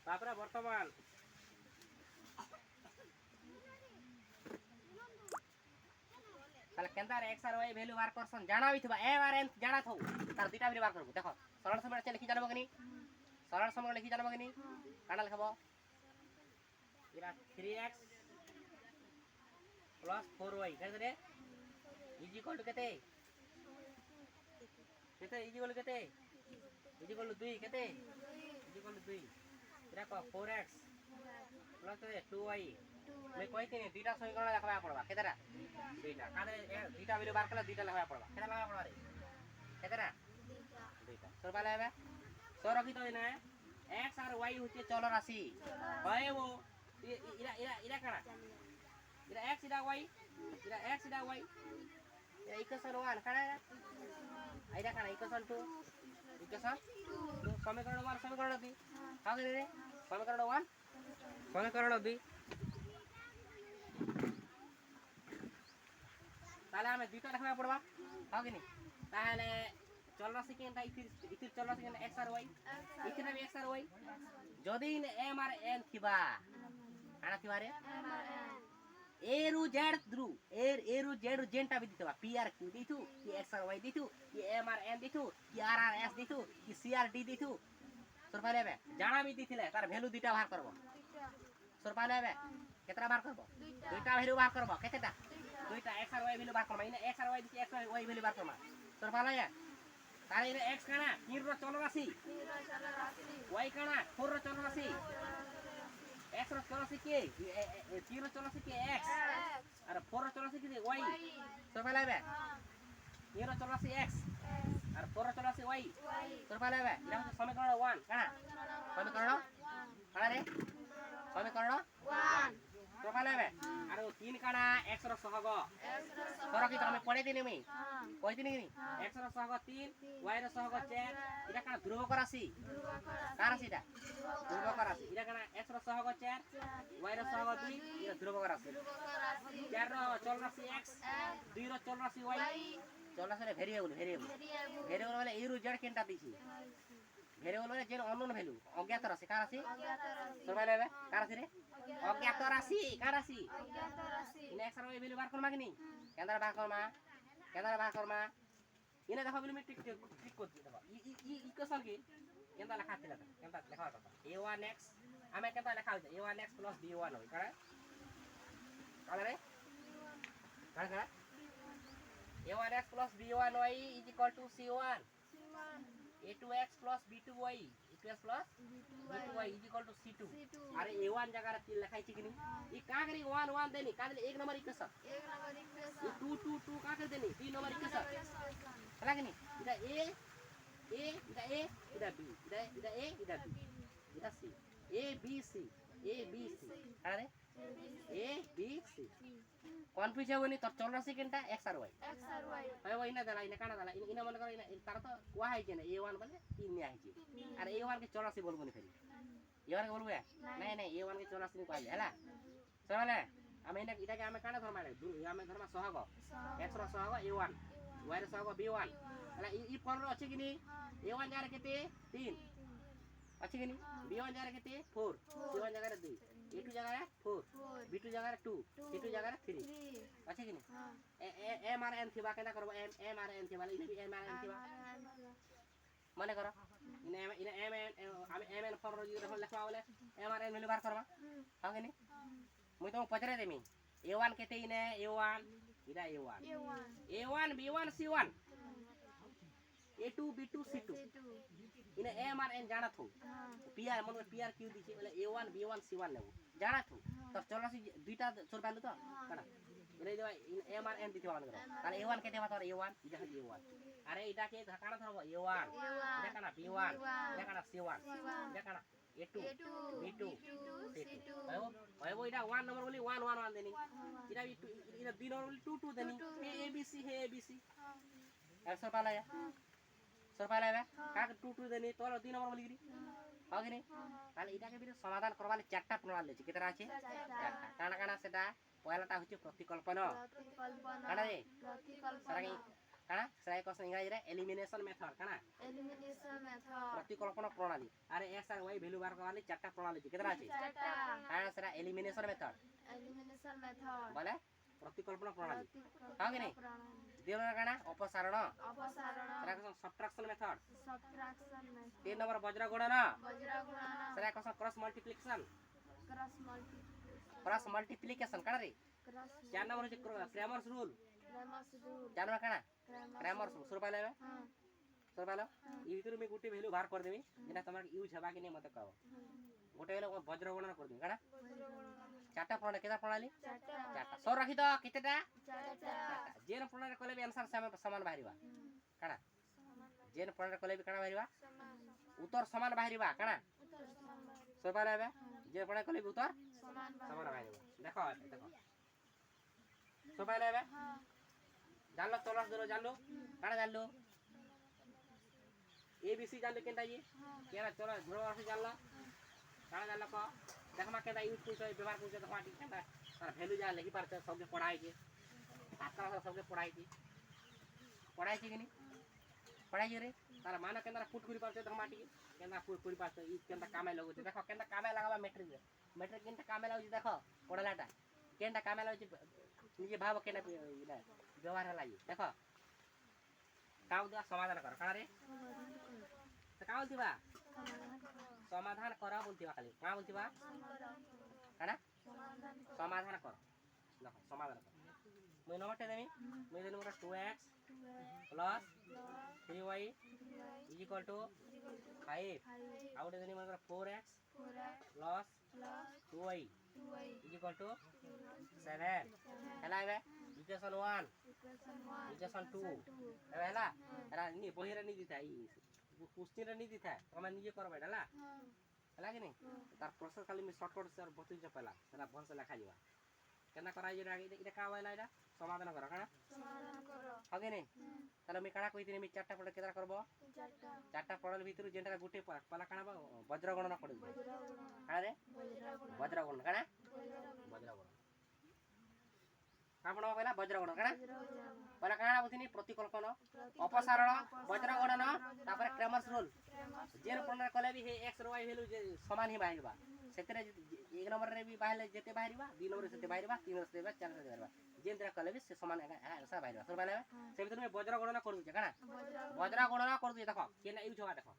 তারপরে বর্তমান তাহলে কেনতার x আর y ভ্যালু বার করছন জানাবি থবা m আর n জানা থও তার দুইটা ভ্যালু বার করব দেখো সরল সমীকরণ লিখি জানবো কিনি সরল সমীকরণ লিখি জানবো কিনি কানা লিখব এরা 3x plus 4y কেতে ইজ ইকুয়াল টু কেতে কেতে ইজ ইকুয়াল টু কেতে ইজ ইকুয়াল টু 2 কেতে ইজ ইকুয়াল টু 2 এরা কো 4x plus 2y मैं कोई नहीं दुईटा समीकरण लिखवा पड़बा केतेरा दुईटा कादे दुईटा भ्यालु बार कले दुईटा लिखवा पड़बा केतेरा लिखवा पड़बा रे केतेरा दुईटा सर पाले बे सर रखी तो ना x और y होचे चल राशि হয় वो इरा इरा इरा काना इरा x इरा y इरा x इरा y इरा इक्वेशन 1 काना इरा काना इक्वेशन 2 इक्वेशन 2 समीकरण 1 समीकरण 2 का रे समीकरण 1 समीकरण 2 তাহলে আমি দুইটা লেখা পড়বা হাও কি নি তাহলে চল রাশি কেনটা ইতির চল রাশি কেনটা x আর y ইতির x আর y যদি m আর n থিবা আনা থিবা রে a রু z দ্রু a রু z রু জেনটা বি দিতবা p আর q দিতু কি x আর y দিতু কি m আর n দিতু কি r আর s দিতু কি c আর d দিতু সর পালেবে জানা বি দিছিলে তার ভ্যালু দুইটা বার করব সর পালেবে কেতরা বার করব দুইটা ভ্যালু বার করব কেতেটা দুইটা x আর y ভ্যালু বার করবা ইনা x আর y দিছি x আর y ভ্যালু বার করবা তোর ভালো লাগে তাহলে ইনা x কানা 3 র চল রাশি y কানা 4 র চল রাশি x র চল রাশি কি 3 র চল রাশি কি x আর 4 র চল রাশি কি y তোর ভালো লাগে 3 র চল রাশি x আর 4 র চল রাশি y তোর ভালো লাগে এটা হচ্ছে সমীকরণ 1 কানা সমীকরণ কানা রে সমীকরণ 1 तो काले में अरे वो 3 काना x ର ସହଗ ତୋର କି ତମେ ପଢେଇ ଦିନି मी କହି ଦିନି କି x ର ସହଗ 3 y ର ସହଗ 4 এটা কানা ধ্রুবক রাশি কার রাশি এটা ধ্রুবক রাশি এটা কানা x র সহগ 4 y র সহগ 2 এটা ধ্রুবক রাশি 4 র চল রাশি x 2 র চল রাশি y চল রাশি ভেরিয়েবল ভেরিয়েবল মানে a ରୁ z কেনটা দিছি ভেরিয়েবল মানে যে অননোন ভ্যালু অজ্ঞাত রাশি কার রাশি সবাই নেবে কার রাশি রে অজ্ঞাত রাশি কার রাশি ইনা x আর y ভ্যালু বার করমা কিনি কেনদার বার করমা ইনা দেখো ভ্যালু মে টিক করতে দেখো ই ইকুয়েশন কি কেনদা লেখা ছিল কেনদা লেখা কথা a1x আমি কেনদা লেখা হইছে a1x + b1 হই কারে কারে রে কারে a1x + b1y = c1 a2x + b2y a2x + b2y = c2 अरे a1 जगह रे 3 लिखाई छी किनी ई का करी 1 1 देनी का दे 1 नंबर इक्वेशन 2 2 2 का कर देनी 3 नंबर इक्वेशन हला किनी इदा a इदा b इदा a इदा b इदा c a b c अरे a b c কনফিউজ হবনি তো চল রাশি কেনটা x আর y হয় ওই না দাঁড়া ইনা কানা দাঁড়া ইনা মনে করো ইনা তার তো কোয়া হইছে না a1 বলে 3 নিয়া হইছে আর a1 কে চল রাশি বলবো নি ফেরি a1 কে বলবো নাই নাই a1 কে চল রাশি নি কইলে হলা চলে আমি এটাকে আমি কানা ধর্মা রে আমি ধর্মা সহগ x র সহগ a1 y র সহগ b1 হলা ই ফল র আছে কিনি a1 যারে কেতে 3 আছে কিনি b1 যারে কেতে 4 c1 জায়গা রে 2 a2 জায়গা রে 4 b2 জায়গা রে 2 c2 জায়গা রে 3 আছে কিনি m আর n থিবা কেনা করব m আর n থিবা ইনি m আর n থিবা মনে করো ইনা m আমি m n ফর যদি লেখা বলে m আর n ভ্যালু বার করবা হাও কিনি মুই তো পছরে দেমি a1 কেতে ইনে a1 ইদা a1 b1 c1 a2 b2 c2 इने m আর n জানা থো pr মনে pr q দিছে বলে a1 b1 c1 নেব জানা থো তো চল রাশি দুইটা চল পাইলো তো কানা এনে দেবা m আর n দিতে বান করো তাহলে a1 কেতে মাত্র a1 এটা হচ্ছে a1 আরে এটা কে কানা ধরবো a1 এটা কানা b1 এটা কানা c1 এটা কানা a2 b2 c2 হয়বো এটা 1 নম্বর বলি 1 1 1 দেনি এটা এটা 2 নম্বর বলি 2 2 দেনি হে abc ऐसा पाला है सर पाला है का 2 2 देनी तो 3 नंबर बोली हां कि नहीं তাহলে এটাকে বিরে সমাধান করবালে চারটা প্রণালী আছে কেতরা আছে চারটা কানা কানা সেটা পয়লাটা হচ্ছে প্রতিকল্পন কানা রে প্রতিকল্পন কানা সেটা কস ইংরেজি রে এলিমিনেশন মেথড কানা एलिमिनेशन मेथड প্রতিকল্পন প্রণালী আরে এক্স আর ওয়াই ভ্যালু বার করলে চারটা প্রণালী আছে কেতরা আছে चार्टा কানা সেটা এলিমিনেশন মেথড एलिमिनेशन मेथड বলে প্রতিকল্পন প্রণালী হ্যাঁ কি নি দুই নম্বর কানা অপসারণ अपसारण সেটা কস subtraction method subtraction method 3 number বজ্র গুণন वज्र गुणन সেটা কস cross multiplication cross multi cross multiplication কানা রে क्रॉस 4 নম্বর হচ্ছে Cramer's rule Cramer's rule 4 number কানা क्रेमर्स ক্র্যামারস রুল সুর পাইলে हां সুর পাইলো এই ভিতরে আমি গোটে ভ্যালু বার করে দেবি যেটা তোমার ইউজ হবা কি নেই মতে কও গোটে ভ্যালু বজ্র গুণন করে দেবি কানা চারটা প্রণালী কেটা প্রণালী चार्टा চারটা সর রাখি তো কেতেটা चार्टा जेन प्रणाली कले भी आंसर समान बाहरिबा काना जेन प्रणाली कले भी काना बाहरिबा उत्तर समान बाहरिबा काना सो पाले बे जे प्रणाली कले भी उत्तर समान समान बाहरिबा देखो देखो सो पाले बे हां जानलो तोलस दरो जानलो काना जानलो एबीसी जानलो केनटा ये केना चलो ध्रुव राशि जानलो काना जानलो को देखमा केनटा यूज कुछ व्यवहार कुछ देखमा ठीक केनटा तार वैल्यू जा लेखि पारते सबके पढ़ाई के आजकल सबके पढ़ाई कि नहीं पढ़ाई रे तार माना केंद्र पुट करी पारते देखमा ठीक केंद्र पुट करी पारते ई केंद्र कामे लगो देखो केंद्र कामे लगाबा मैट्रिक मैट्रिक केंद्र कामे लगो देखो पढ़लाटा केंद्र कामे लगो निजे भाव केना इला व्यवहार हला ये देखो काउ दा समाधान कर काना रे तो काउ दिबा समाधान करा बोलतिबा खाली का बोलतिबा काना समाधान कर देखो समाधान कर मैं नंबर देमी मैं देनु 2x plus 3y is equal to 5 out देनी मतलब 4x plus 2y is equal to 7 हला बे इक्वेशन 1 इक्वेशन 2 हला हला नी बहिरा नी दिथा ई क्वेश्चन रे नी दिथा तमे निजे कर बेटा हला हला कि नहीं तार प्रोसेस खाली मैं शॉर्टकट से बतई छ पहला हला भन से लिखा जीवा केना करा जे इटा का वाला इटा समाधान कर काना समाधान करो आगे नहीं ताले मैं काना कहितनी मैं चारटा पढ़ केदा करबो चार्टा चारटा पढ़ल भीतर जेंटा गुटे पला काना वज्र गणना पड़ वज्र गुणन काना रे वज्र गणना काना वज्र गणना कापण पहिला वज्र गणना काना पला काना बुझिनी प्रतिकल्पन अपसारण वज्र गणना तापर क्रेमर्स रूल जेन प्रणाली कले भी हे x और y वैल्यू समान ही बाहिरबा सेतरे एक नंबर रे भी बाहले जेते बाहिरबा दो नंबर से बाहिरबा तीन नंबर से चार से बाहिरबा जेन तरह कले भी से समान ऐसा बाहिरबा सर बाले से भीतर में वज्र गणना कर दूचे काना वज्र गणना कर दूचे देखो केना यूज होगा देखो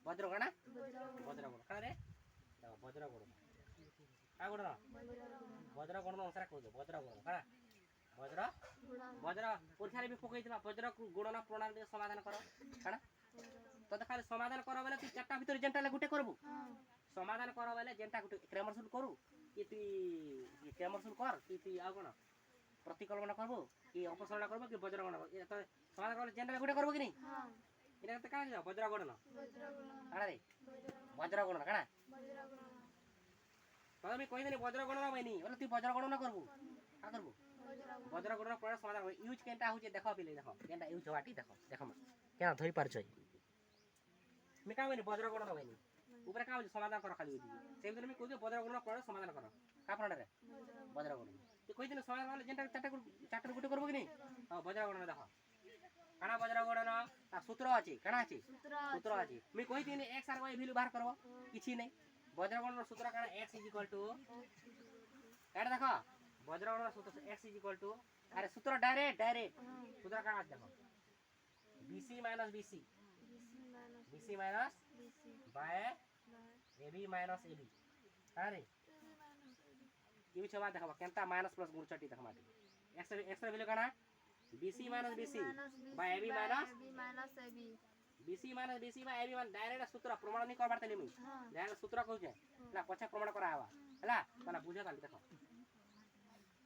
वज्र गणना काना रे देखो वज्र गणना का गणना वज्र गणना अनुसार कर दो वज्र गणना काना वज्र परीक्षा रे भी पकई दिबा वज्र गणना प्रणाली समाधान करो काना तो खाली समाधान करो बेले तू चारटा भीतर जेंटा गुटे करबू समाधान करो बेले जेंटा गुटे क्रेमर्स रूल करू कि तू क्रेमर्स रूल कर कि तू आ कोन प्रतिकल्पन करबू कि अपसारण करबू कि वज्र गणना ए तो समाधान करे जेंटा गुटे करबू कि नहीं हां इना त का वज्र गणना वज्र गुणन काना रे वज्र गणना काना वज्र गुणन तो मैं कहि देनी वज्र गणना बनी बोले तू वज्र गणना करबू का करबू वज्र गणना प्रणाली समाधान यूज केनटा होचे देखो पहिले देखो केनटा यूज होवाटी देखो देखो केना धरि पारछ मैं का बनी वज्र गणना बनी ऊपर का समाधान कर खाली से दिन में कहू वज्र गणना प्रणाली समाधान कर का प्रणाली रे वज्र गणना तो कहि दिन समाधान वाले जेंटा चारटा गुटे करबू कि नहीं हां वज्र गणना देखो काना वज्र गणना सूत्र अछि काना अछि सूत्र अछि मैं कहि दिन x और y वैल्यू बाहर करबो किछि नहीं वज्र गणना सूत्र काना x काट देखो वज्र गणना सूत्र x अरे सूत्र डायरेक्ट सूत्र काना देखो bc minus bc by ab minus ab अरे ये छवा देखो केनता माइनस प्लस गुण चटी देखो माटी x वैल्यू काना bc minus bc by ab minus bc minus bc by ab मान डायरेक्ट सूत्र प्रमाण नहीं करबार तनी मी डायरेक्ट सूत्र कहू जे ना पछा प्रमाण करा हवा हला माने बुझा ताली देखो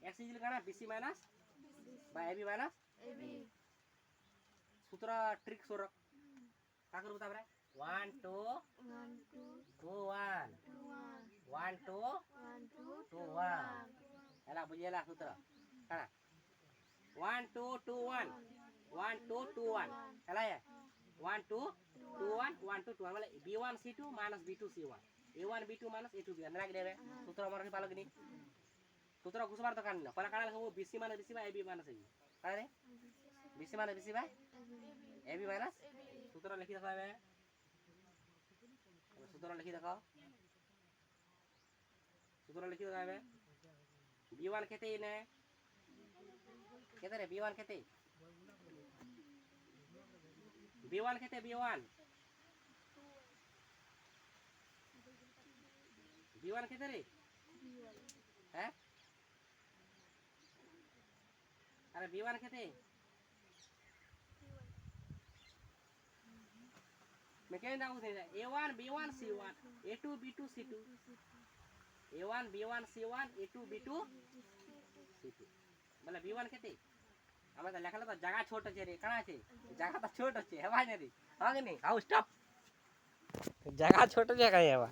x इज काना bc minus by ab minus ab सूत्र ट्रिक सोर का करू ताबरे 1 2 2 1 1 2 2 1 हला बुझेला सूत्र काना 1 2 2 1 1 2 2 1 हला ये 1 2 2 1 1 2 2 1 मतलब b1 c2 minus b2 c1 a1 b2 minus a2 b1 ना के सूत्र हमर के पालो कि नहीं सूत्र घुसबार तो कान न पला काना हो bc minus bc by ab minus ab काना रे বিসি মানে বিসি বাই এবি মাইনাস সূত্র লিখি দেখো এবে সূত্র লিখি দেখো সূত্র লিখি দেখো এবে b1 কেতে নে কেতে রে b1 কেতে b1 কেতে b1 b1 কেতে রে হ্যাঁ আরে b1 কেতে मैं क्या नाम दे a1 b1 c1 a2 b2 c2 a1 b1 c1 a2 b2 c2 মানে b1 কেতে আমাদের লেখাটা তো জায়গা ছোট আছে রে কানা আছে জায়গাটা ছোট আছে হেবাই না রে হবে নি হাউ স্টপ জায়গা ছোট জায়গায় হেবা